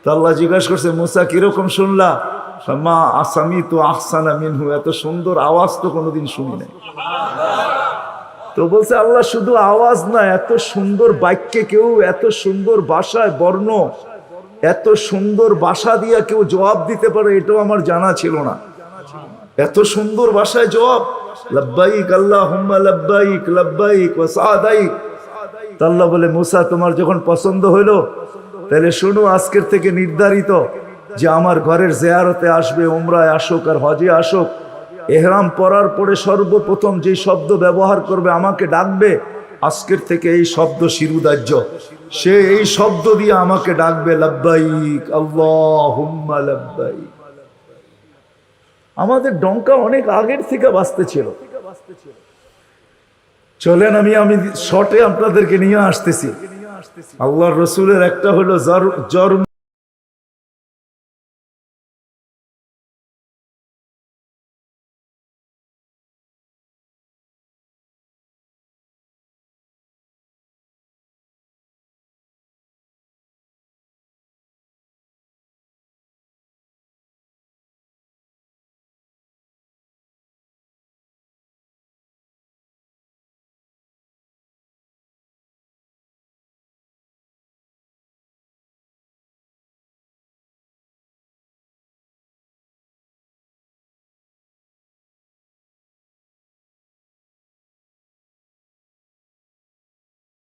তো আল্লাহ জিজ্ঞাসা করছে মুসা কিরকম শুনলা? মা আসামিতু আহসানা মিনহু, এত সুন্দর আওয়াজ তো কোনোদিন শুনি নাই। তো বলছে আল্লাহ শুধু আওয়াজ না, এত সুন্দর বাক্যে কেউ এত সুন্দর ভাষায় বর্ণ, এত সুন্দর ভাষা দিয়া কেউ জবাব দিতে পারে, এটাও আমার জানা ছিল না। এত সুন্দর ভাষায় জবাব, লাব্বাইক আল্লাহুম্মা লাব্বাইক লাব্বাইক ওয়া সাদাইক। আল্লাহ বলে মুসা তোমার যখন পছন্দ হইলো তাহলে শোনো, আজকের থেকে নির্ধারিত যে আমার ঘরের জিয়ারতে আসবে, উমরায় আসুক আর হজে আসুক, এহরাম পরার পরে সর্বপ্রথম যে শব্দ ব্যবহার করবে আমাকে ডাকবে, আজকের থেকে এই শব্দ শিরুদার্য, সে এই শব্দ দিয়ে আমাকে ডাকবে, লাব্বাইক আল্লাহুম্মা লাব্বাইক। আমাদের ডঙ্কা অনেক আগের থেকে বাজতে ছিল। চলেন আমি শর্টে আপনাদেরকে নিয়ে আসতেছি। আল্লাহর রসুলের একটা হলো জ্বর